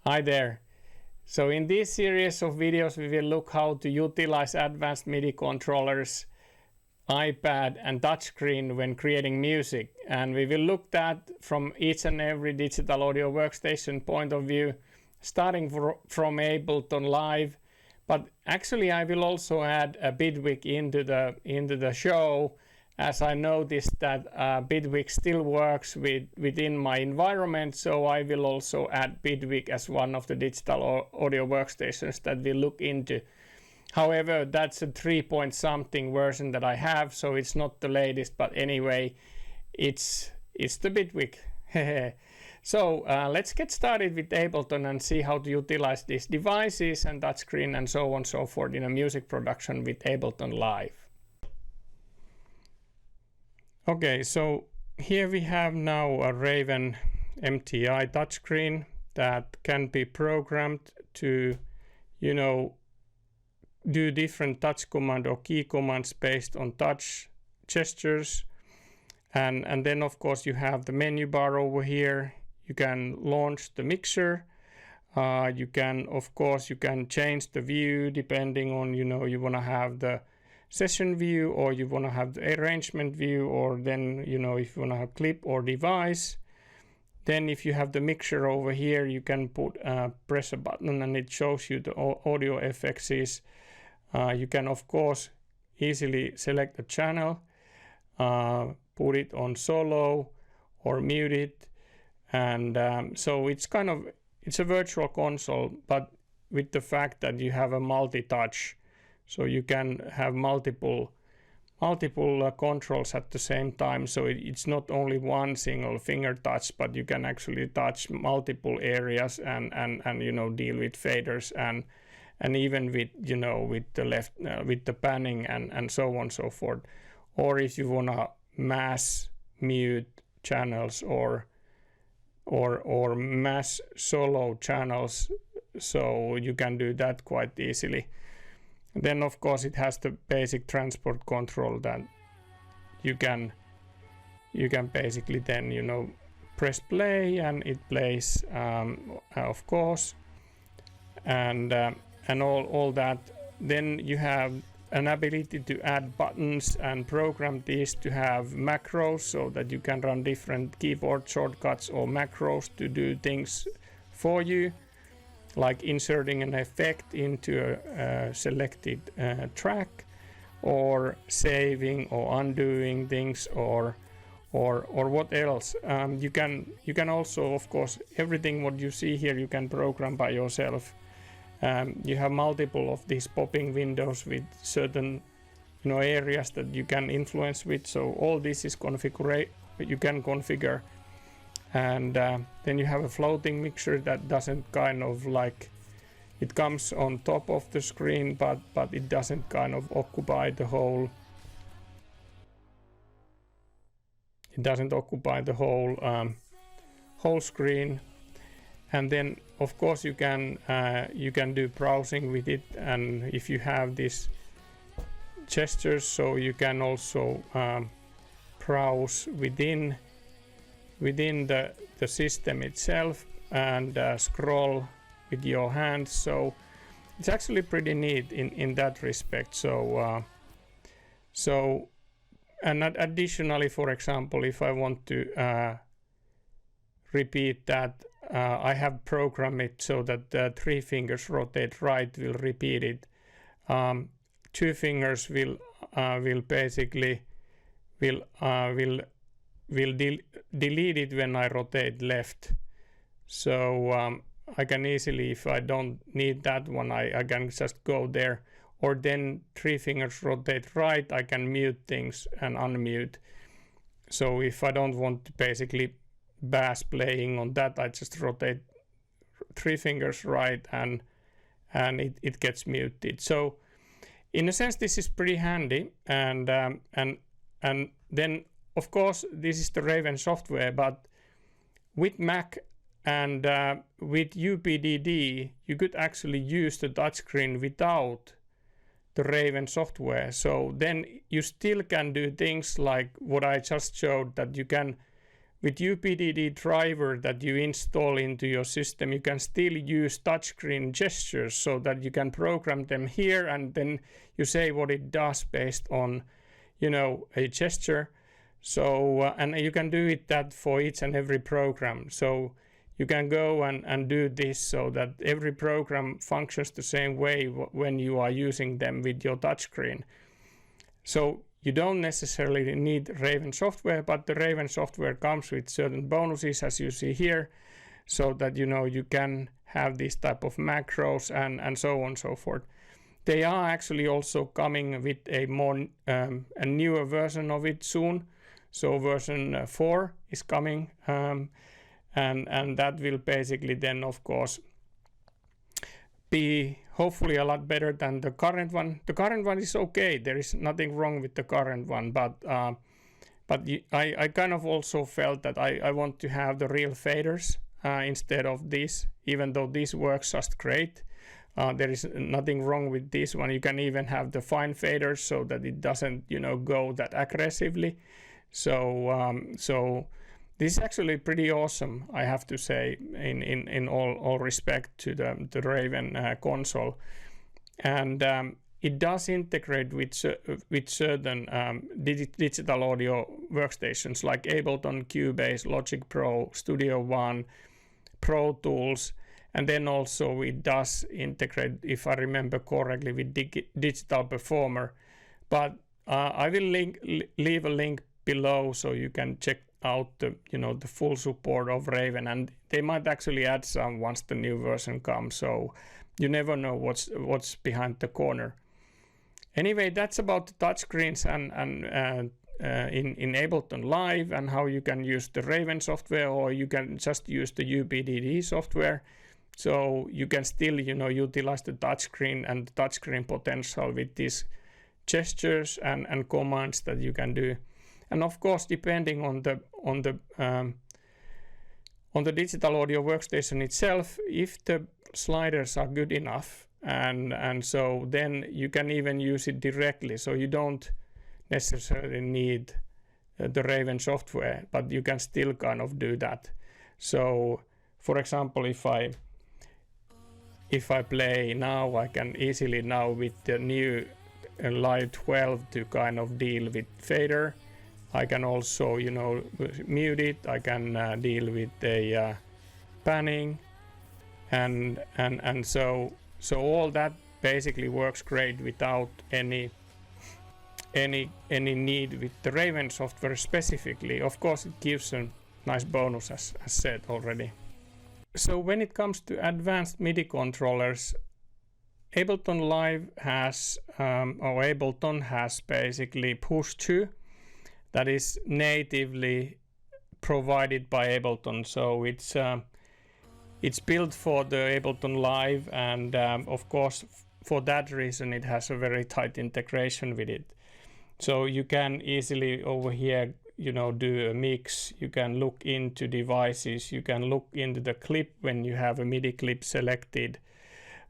Hi there. So in this series of videos we will look how to utilize advanced MIDI controllers, iPad and touchscreen when creating music, and we will look at from each and every digital audio workstation point of view, starting from Ableton Live. But actually I will also add a Bitwig into the show, as I noticed that Bitwig still works within my environment, so I will also add Bitwig as one of the digital audio workstations that we look into. However, that's a 3-point-something version that I have, so it's not the latest, but anyway, it's the Bitwig. So let's get started with Ableton and see how to utilize these devices and touchscreen and so on and so forth in a music production with Ableton Live. Okay, so here we have now a Raven MTI touchscreen that can be programmed to, do different touch command or key commands based on touch gestures. And then of course you have the menu bar over here. You can launch the mixer. You can change the view depending on, you want to have the session view or you want to have the arrangement view, or then, if you want to have clip or device. Then if you have the mixer over here, you can press a button and it shows you the audio effects. You can of course easily select a channel, put it on solo or mute it, and so it's a virtual console, but with the fact that you have a multi-touch, so you can have multiple controls at the same time. So it's not only one single finger touch, but you can actually touch multiple areas and deal with faders and even with with the left with the panning and so on and so forth. Or if you wanna mass mute channels or mass solo channels, so you can do that quite easily. Then of course it has the basic transport control that you can basically then press play and it plays, of course, and all that. Then you have an ability to add buttons and program these to have macros, so that you can run different keyboard shortcuts or macros to do things for you, like inserting an effect into a selected track, or saving or undoing things, or what else. You can also, of course, everything what you see here you can program by yourself. You have multiple of these popping windows with certain areas that you can influence with, so all this is you can configure. And then you have a floating mixer that doesn't it comes on top of the screen, but it doesn't occupy the whole whole screen. And then of course you can do browsing with it, and if you have these gestures, so you can also browse within the system itself and scroll with your hands. So it's actually pretty neat in that respect. So and additionally, for example, if I want to repeat that, I have programmed it so that 3 fingers rotate right will repeat it. 2 fingers will basically delete it when I rotate left. So I can easily, if I don't need that one, I can just go there. Or then 3 fingers rotate right, I can mute things and unmute. So if I don't want to basically bass playing on that, I just rotate 3 fingers right and it gets muted. So in a sense this is pretty handy, and then of course this is the Raven software, but with Mac and with UPDD you could actually use the touchscreen without the Raven software. So then you still can do things like what I just showed, that you can with UPDD driver that you install into your system, you can still use touchscreen gestures so that you can program them here, and then you say what it does based on, you know, a gesture. So and you can do it that for each and every program. So you can go and do this so that every program functions the same way when you are using them with your touchscreen. So you don't necessarily need Raven software, but the Raven software comes with certain bonuses, as you see here, so that, you know, you can have these type of macros and so on and so forth. They are actually also coming with a more a newer version of it soon. So version 4 is coming, and that will basically then, of course, be hopefully a lot better than the current one. The current one is okay. There is nothing wrong with the current one, but I kind of also felt that I want to have the real faders instead of this, even though this works just great. There is nothing wrong with this one. You can even have the fine faders so that it doesn't, you know, go that aggressively. So this is actually pretty awesome, I have to say, in all respect to the Raven console, and it does integrate with certain digital audio workstations like Ableton, Cubase, Logic Pro, Studio One, Pro Tools, and then also it does integrate, if I remember correctly, with Digital Performer. But I will leave a link below so you can check out the, you know, the full support of Raven, and they might actually add some once the new version comes, so you never know what's behind the corner. Anyway, that's about the touchscreens and in Ableton Live, and how you can use the Raven software, or you can just use the UPDD software, so you can still, you know, utilize the touchscreen and the touchscreen potential with these gestures and commands that you can do. And of course, depending on the digital audio workstation itself, if the sliders are good enough, and so then you can even use it directly. So you don't necessarily need the Raven software, but you can still kind of do that. So, for example, if I play now, I can easily now with the new Live 12 to kind of deal with fader. I can also, you know, mute it. I can deal with the panning, and so all that basically works great without any need with the Raven software specifically. Of course, it gives a nice bonus, as said already. So when it comes to advanced MIDI controllers, Ableton Live has or Ableton has basically Push 2. That is natively provided by Ableton, so it's built for the Ableton Live, and of course for that reason it has a very tight integration with it. So you can easily over here, you know, do a mix. You can look into devices. You can look into the clip when you have a MIDI clip selected.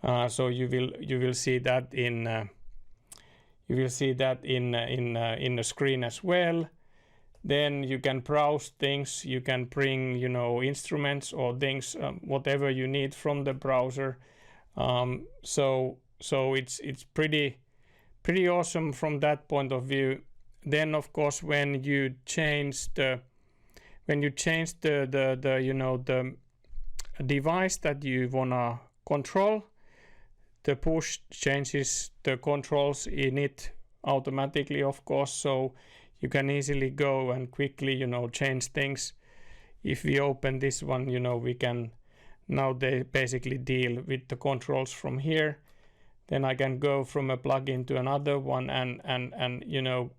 So you will see that in. You will see that in the screen as well. Then you can browse things. You can bring, you know, instruments or things, whatever you need from the browser. So it's pretty awesome from that point of view. Then of course when you change the you know, the device that you wanna control, the push changes the controls in it automatically, of course, so you can easily go and quickly, you know, change things. If we open this one, you know, we can now they basically deal with the controls from here. Then I can go from a plugin to another one and you know,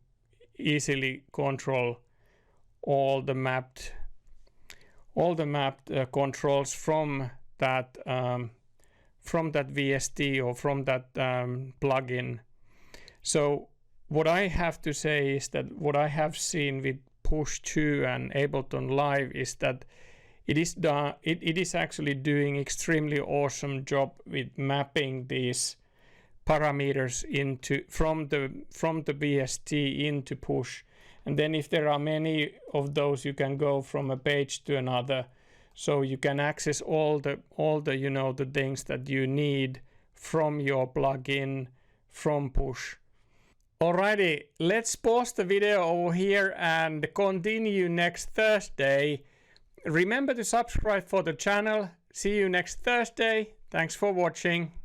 easily control all the mapped controls from that VST or from that plugin. So what I have to say is that what I have seen with Push 2 and Ableton Live is that it is actually doing extremely awesome job with mapping these parameters into from the VST into Push, And then if there are many of those, you can go from a page to another. So you can access all the the things that you need from your plugin from push. Alrighty, let's pause the video over here and continue next Thursday. Remember to subscribe for the channel. See you next Thursday. Thanks for watching.